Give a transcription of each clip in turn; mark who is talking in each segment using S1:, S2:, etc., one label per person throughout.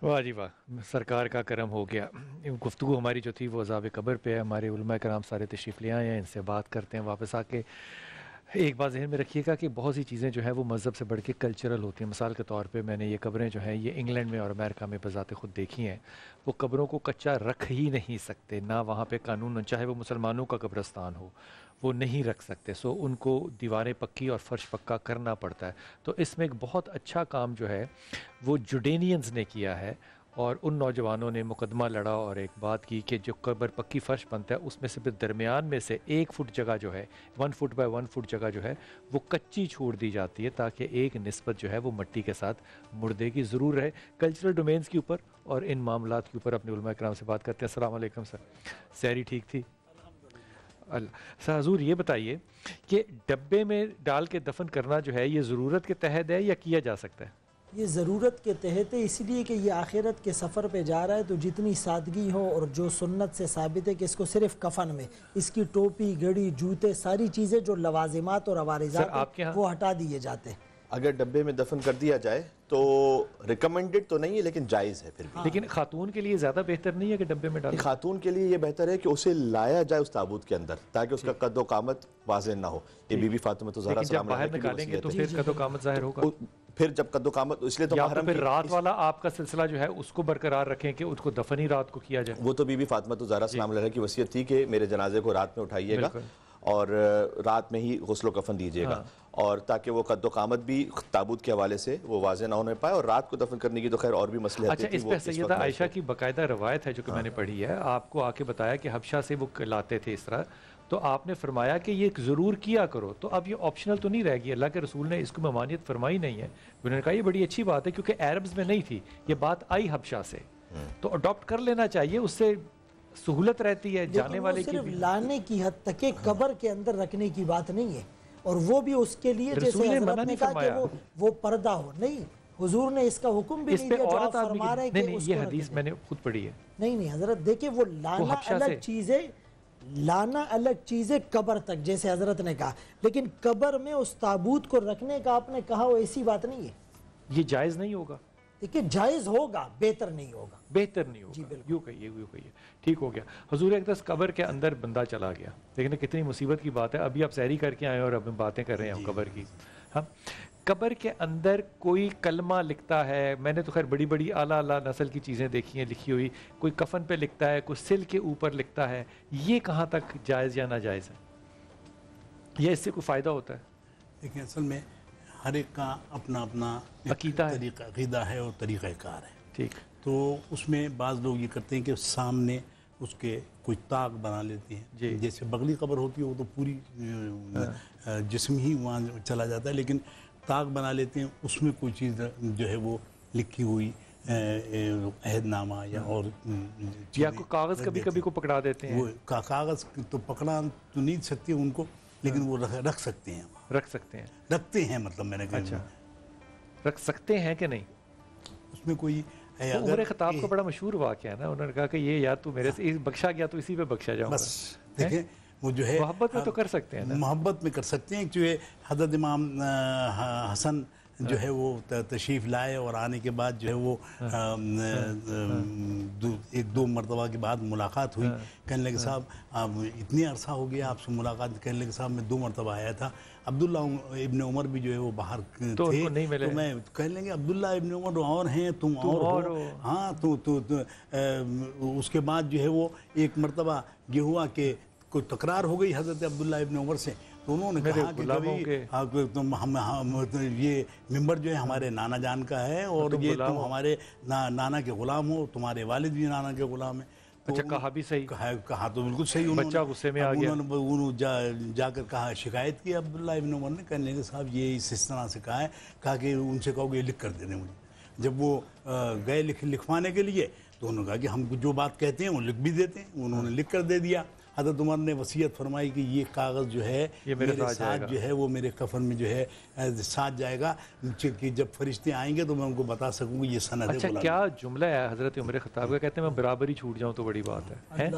S1: واہ جی واہ، سرکار کا کرم ہو گیا۔ گفتگو ہماری جو تھی وہ عذاب قبر پہ ہے۔ ہمارے علماء کرام سارے تشریف لے آئے ہیں، ان سے بات کرتے ہیں واپس آ کے۔ ایک بات ذہن میں رکھیے گا کہ بہت سی چیزیں جو ہیں وہ مذہب سے بڑھ کے کلچرل ہوتی ہیں۔ مثال کے طور پہ میں نے یہ قبریں جو ہیں یہ انگلینڈ میں اور امریکہ میں بذات خود دیکھی ہیں، وہ قبروں کو کچا رکھ ہی نہیں سکتے، نہ وہاں پہ قانون، چاہے وہ مسلمانوں کا قبرستان ہو وہ نہیں رکھ سکتے، سو ان کو دیواریں پکی اور فرش پکا کرنا پڑتا ہے۔ تو اس میں ایک بہت اچھا کام جو ہے وہ جوڈینینز نے کیا ہے، اور ان نوجوانوں نے مقدمہ لڑا اور ایک بات کی کہ جو قبر پکی فرش بنتا ہے اس میں سے پھر درمیان میں سے 1 فٹ جگہ جو ہے 1 فٹ بائی 1 فٹ جگہ جو ہے وہ کچی چھوڑ دی جاتی ہے، تاکہ ایک نسبت جو ہے وہ مٹی کے ساتھ مردے کی ضرور رہے۔ کلچرل ڈومینز کے اوپر اور ان معاملات کے اوپر اپنے علماء کرام سے بات کرتے ہیں۔ السلام علیکم سر، سحری ٹھیک تھی؟ اللہ سر، حضور یہ بتائیے کہ ڈبے میں ڈال کے دفن کرنا جو ہے یہ ضرورت کے تحت ہے یا کیا جا سکتا ہے؟
S2: یہ ضرورت کے تحت ہے، اس لیے کہ یہ آخرت کے سفر پہ جا رہا ہے، تو جتنی سادگی ہو اور جو سنت سے ثابت ہے کہ اس کو صرف کفن میں، اس کی ٹوپی، گھڑی، جوتے، ساری چیزیں جو لوازمات اور عوارضات ہیں وہ ہٹا دیے جاتے ہیں۔
S3: اگر ڈبے میں دفن کر دیا جائے تو ریکمنڈڈ تو نہیں ہے لیکن جائز ہے پھر بھی۔
S1: لیکن خاتون کے لیے زیادہ بہتر نہیں ہے کہ ڈبے میں ڈالیں؟
S3: خاتون کے لیے یہ بہتر ہے کہ اسے لایا جائے اس تابوت کے اندر تاکہ اس کا قد و قامت واضح نہ ہو۔ یہ بی بی فاطمہ الزہرا سلام
S1: باہر نکالیں گے تو پھر قد و قامت ظاہر ہوگا۔
S3: پھر جب قد و قامت، اس لیے تو
S1: یا
S3: محرم
S1: پھر رات والا آپ کا سلسلہ جو ہے اس کو برقرار رکھیں کہ اس کو دفن ہی رات کو کیا جائے۔
S3: وہ تو بی بی فاطمہ الزہرا سلام علیہ کی وصیت تھی کہ میرے جنازے کو رات میں اٹھائیے گا اور رات میں ہی غسل و کفن دیجیے گا، اور تاکہ وہ قد و قامت بھی تابوت کے حوالے سے وہ واضح نہ ہونے پائے، اور رات کو دفن کرنے کی تو خیر اور بھی مسئلے
S1: اچھا، اس پہ سیدہ عائشہ کی باقاعدہ روایت ہے جو کہ میں نے پڑھی ہے، آپ کو آ کے بتایا کہ حبشہ سے وہ لاتے تھے اس طرح، تو آپ نے فرمایا کہ یہ ضرور کیا کرو، تو اب یہ آپشنل تو نہیں رہ گی، اللہ کے رسول نے اس کو ممانعت فرمائی نہیں ہے۔ انہوں نے کہا یہ بڑی اچھی بات ہے کیونکہ عربز میں نہیں تھی یہ بات، آئی حبشہ سے، تو اڈاپٹ کر لینا چاہیے، اس سے سہولت رہتی ہے جانے والے کی
S2: صرف
S1: بھی۔
S2: لانے کی حد تک کہ قبر کے اندر رکھنے کی بات نہیں ہے، اور وہ بھی اس کے لیے جیسے حضرت نے کہا کہ وہ پردہ ہو، نہیں، حضور نے اس کا حکم بھی نہیں دیا جو آپ فرما رہے ہیں کہ اس کو
S1: یہ حدیث میں نے خود پڑھی ہے۔
S2: نہیں حضرت دیکھیں، وہ لانا الگ چیز ہے، لانا الگ چیز ہے قبر تک جیسے حضرت نے کہا، لیکن قبر میں اس تابوت کو رکھنے کا آپ نے کہا وہ ایسی بات نہیں ہے۔
S1: یہ جائز نہیں ہوگا؟
S2: دیکھیں جائز ہوگا، بہتر نہیں ہوگا،
S1: بہتر نہیں ہوگا، یوں کہیے ٹھیک ہو گیا۔ حضور اقدس قبر کے اندر بندہ چلا گیا، دیکھیں کتنی مصیبت کی بات ہے، ابھی آپ سحری کر کے آئے اور اب ہم باتیں کر رہے ہیں قبر کی۔ ہاں، قبر کے اندر کوئی کلمہ لکھتا ہے، میں نے تو خیر بڑی بڑی اعلیٰ نسل کی چیزیں دیکھی ہیں لکھی ہوئی، کوئی کفن پہ لکھتا ہے، کوئی سل کے اوپر لکھتا ہے، یہ کہاں تک جائز یا ناجائز ہے، یا اس سے کوئی فائدہ ہوتا ہے؟
S4: لیکن اصل میں ہر ایک کا اپنا اپنا عقیدہ ہے اور طریقہ کار ہے،
S1: ٹھیک،
S4: تو اس میں بعض لوگ یہ کرتے ہیں کہ سامنے اس کے کوئی طاق بنا لیتے ہیں، جیسے بغلی قبر ہوتی ہے وہ تو پوری جسم ہی وہاں چلا جاتا ہے، لیکن طاق بنا لیتے ہیں، اس میں کوئی چیز جو ہے وہ لکھی ہوئی عہد نامہ یا اور
S1: یا کوئی کاغذ کبھی کبھی کو پکڑا دیتے ہیں،
S4: وہ کاغذ تو پکڑا تو نہیں سکتے ان کو، لیکن وہ رکھ سکتے ہیں، رکھتے ہیں، مطلب میں نے کہا
S1: اچھا رکھ سکتے ہیں کہ نہیں؟
S4: اس میں کوئی
S1: عمر خطاب کا بڑا مشہور واقعہ ہے نا، انہوں نے کہا کہ یہ یا تو میرے سے بخشا گیا تو اسی پہ بخشا جاؤں گا۔
S4: بس دیکھیں وہ جو ہے
S1: محبت میں تو کر سکتے ہیں نا،
S4: محبت میں کر سکتے ہیں، جو ہے حضرت امام حسن جو ہے وہ تشریف لائے اور آنے کے بعد جو ہے وہ 1-2 مرتبہ کے بعد ملاقات ہوئی، کہنے لگے صاحب آپ اتنے عرصہ ہو گیا آپ سے ملاقات، کہنے لگے صاحب میں 2 مرتبہ آیا تھا، عبداللہ ابن عمر بھی جو ہے وہ باہر تھے تو میں کہنے لگے عبداللہ ابن عمر اور ہیں تم اور ہو، ہاں تو اس کے بعد جو ہے وہ ایک مرتبہ یہ ہوا کہ کوئی تکرار ہو گئی حضرت عبداللہ ابن عمر سے، تو انہوں نے کہا کہ یہ ممبر جو ہے ہمارے نانا جان کا ہے اور یہ تم ہمارے نانا کے غلام ہو، تمہارے والد بھی نانا کے غلام ہیں۔
S1: اچھا کہا بھی صحیح،
S4: کہا تو بالکل صحیح،
S1: بچہ غصے میں آ گیا،
S4: انہوں نے جا کر کہا، شکایت کی عبداللہ ابن عمر نے، کہنے لگے صاحب یہ اس طرح سے کہا ہے، کہا کہ ان سے کہو کہ یہ لکھ کر دے دیں مجھے۔ جب وہ گئے لکھوانے کے لیے تو انہوں نے کہا کہ ہم جو بات کہتے ہیں وہ لکھ بھی دیتے ہیں، انہوں نے لکھ کر دے دیا۔ حضرت عمر نے وصیت فرمائی کہ یہ کاغذ جو ہے میرے ساتھ جو ہے وہ میرے کفن میں جو ہے ساتھ جائے گا، کہ جب فرشتے آئیں گے تو میں ان کو بتا سکوں گی یہ سند ہے۔
S1: اچھا کیا جملہ ہے حضرت عمر خطاب کا، کہتے ہیں میں برابری چھوٹ جاؤں تو بڑی بات ہے۔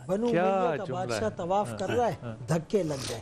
S2: بنو امیہ کا بادشاہ طواف کر رہا ہے، دھکے لگ گئے،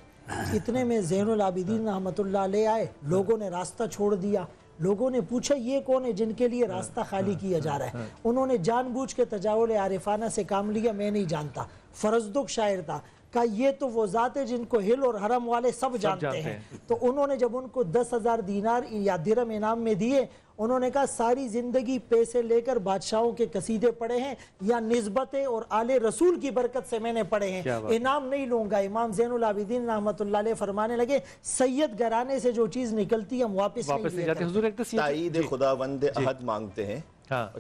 S2: اتنے میں زین العابدین رحمۃ اللہ علیہ آئے، لوگوں نے راستہ چھوڑ دیا، لوگوں نے پوچھا یہ کون ہے جن کے لیے راستہ خالی کیا جا رہا ہے؟ انہوں نے جان بوجھ کے تجاول عارفانہ سے کام لیا، میں نہیں جانتا۔ فرزدق شاعر تھا، کہا یہ تو وہ ذات ہے جن کو ہل اور حرم والے سب جانتے ہیں۔ تو انہوں نے جب ان کو 10,000 دینار یا درہم انعام میں دیے، انہوں نے کہا ساری زندگی پیسے لے کر بادشاہوں کے قصیدے پڑھے ہیں یا نسبتیں اور آل رسول کی برکت سے میں نے پڑھے ہیں، انعام نہیں لوں گا۔ امام زین العابدین رحمۃ اللہ علیہ فرمانے لگے سید گھرانے سے جو چیز نکلتی ہے ہم واپس نہیں لیتے۔
S1: حضور ایک
S3: تائید خداوند عہد مانگتے ہیں،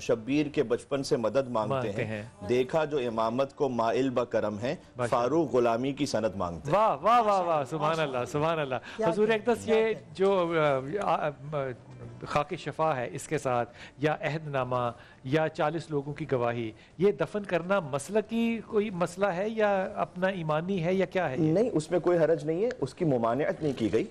S3: شبیر کے بچپن سے مدد مانگتے ہیں، دیکھا جو امامت کو مائل بکرم ہے، فاروق غلامی کی سند مانگتے ہیں۔
S1: واہ واہ واہ واہ، سبحان اللہ سبحان اللہ۔ حضور اقدس یہ جو خاک شفا ہے اس کے ساتھ یا عہد نامہ یا 40 لوگوں کی گواہی، یہ دفن کرنا مسلکی کوئی مسئلہ ہے یا اپنا ایمانی ہے یا کیا ہے؟
S3: نہیں، اس میں کوئی حرج نہیں ہے، اس کی ممانعت نہیں کی گئی،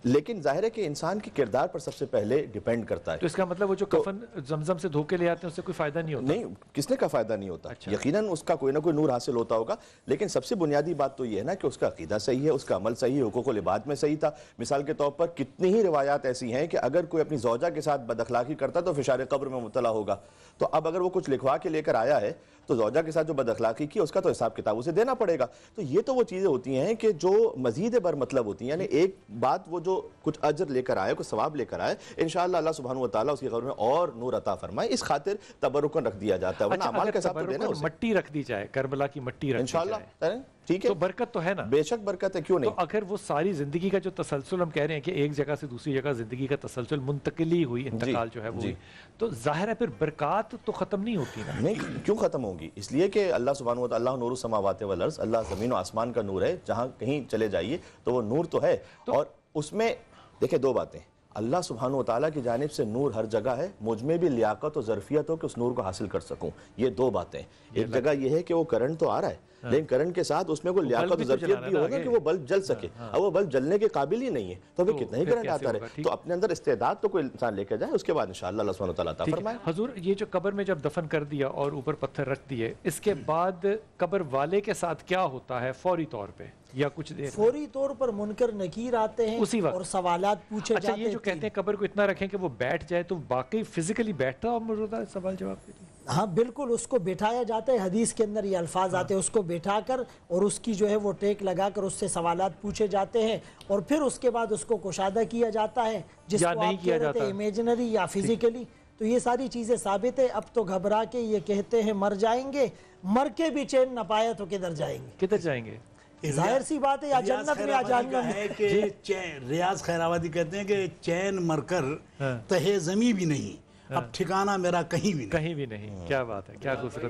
S3: لیکن ظاہر ہے کہ انسان کی کردار پر سب سے پہلے ڈیپینڈ کرتا ہے۔
S1: تو اس کا مطلب وہ جو کفن زمزم سے دھو کے لے آتے ہیں اس سے کوئی فائدہ نہیں ہوتا؟
S3: نہیں، کس نے کا فائدہ نہیں ہوتا، یقیناً اس کا کوئی نہ کوئی نور حاصل ہوتا ہوگا، لیکن سب سے بنیادی بات تو یہ ہے نا کہ اس کا عقیدہ صحیح ہے، اس کا عمل صحیح ہے، حقوق العباد میں صحیح تھا۔ مثال کے طور پر کتنی ہی روایات ایسی ہیں کہ اگر کوئی اپنی زوجہ کے ساتھ بد اخلاقی کرتا تو فشار قبر میں مبتلا ہوگا، تو اب اگر وہ کچھ لکھوا کے لے کر آیا ہے تو زوجہ کے ساتھ جو بد اخلاقی کی اس کا تو حساب کتاب اسے دینا پڑے گا۔ تو یہ تو وہ چیزیں ہوتی ہیں کہ جو مزید بر مطلب ہوتی ہیں، یعنی ایک بات وہ جو کچھ اجر لے کر آئے، کچھ ثواب لے کر آئے، انشاءاللہ اللہ سبحانہ وتعالیٰ اس کی قبر میں اور نور عطا فرمائے، اس خاطر تبرکن رکھ دیا جاتا ہے، ورنہ اعمال کا حساب تو دینا اسے۔
S1: مٹی رکھ دی جائے، کربلا کی مٹی رکھ دی جائے
S3: انشاءاللہ، ٹھیک ہے،
S1: تو برکت تو ہے نا؟
S3: بے شک برکت ہے، کیوں نہیں۔
S1: تو اگر وہ ساری زندگی کا جو تسلسل ہم کہہ رہے ہیں کہ ایک جگہ سے دوسری جگہ زندگی کا تسلسل منتقلی ہوئی، انتقال جو ہے وہ، تو ظاہر ہے پھر برکات تو ختم نہیں ہوتی نا؟
S3: نہیں، کیوں ختم ہوگی؟ اس لیے کہ اللہ سبحانہ و تعالیٰ نور السماوات والارض، اللہ زمین و آسمان کا نور ہے، جہاں کہیں چلے جائیے تو وہ نور تو ہے، اور اس میں دیکھیں دو باتیں، اللہ سبحانہ و تعالیٰ کی جانب سے نور ہر جگہ ہے، مجھ میں بھی لیاقت و ظرفیت ہو کہ اس نور کو حاصل کر سکوں، یہ دو باتیں۔ ایک جگہ یہ ہے کہ وہ کرنٹ تو آ رہا ہے، لیکن کرنٹ کے ساتھ اس میں کوئی لیاقت و ظرفیت بھی ہوگا کہ وہ بلب جل سکے، اب وہ بلب جلنے کے قابل ہی نہیں ہے تو پھر کتنا ہی کرنٹ آتا رہے، تو اپنے اندر استعداد تو کوئی انسان لے کے جائے، اس کے بعد انشاءاللہ اللہ سبحانہ و تعالیٰ عطا فرمائے۔
S1: حضور یہ جو قبر میں جب دفن کر دیا اور اوپر پتھر رکھ دیے، اس کے بعد قبر والے کے ساتھ کیا ہوتا ہے فوری طور پہ یا کچھ دیر؟
S2: فوری طور پر منکر نکیر آتے ہیں اور سوالات پوچھے جاتے ہیں۔
S1: اچھا، یہ جو کہتے ہیں قبر کو اتنا رکھیں کہ وہ بیٹھ جائے، تو واقعی فزیکلی بیٹھتا اور موجودہ سوال جواب کے لیے؟
S2: ہاں بالکل، اس کو بٹھایا جاتا ہے، حدیث کے اندر یہ الفاظ آتے ہیں، اس کو بٹھا کر اور اس کی جو ہے وہ ٹیک لگا کر اس سے سوالات پوچھے جاتے ہیں، اور پھر اس کے بعد اس کو کشادہ کیا جاتا ہے، جس کو آپ کہہ رہے تھے امیجنری یا فزیکلی۔ تو یہ ساری چیزیں ثابت ہے۔ اب تو گھبرا کے یہ کہتے ہیں مر جائیں گے، مر کے بھی چین نہ پایا تو کدھر جائیں گے؟
S1: کدھر جائیں گے؟
S2: ظاہر سی بات ہے، یا جنت میں یا جہنم میں۔
S4: ریاض خیرآبادی کہتے ہیں کہ چین مر کر تہے زمیں بھی نہیں، اب ٹھکانہ میرا کہیں بھی نہیں۔
S1: کہیں بھی نہیں، کیا بات ہے، کیا خوبصورت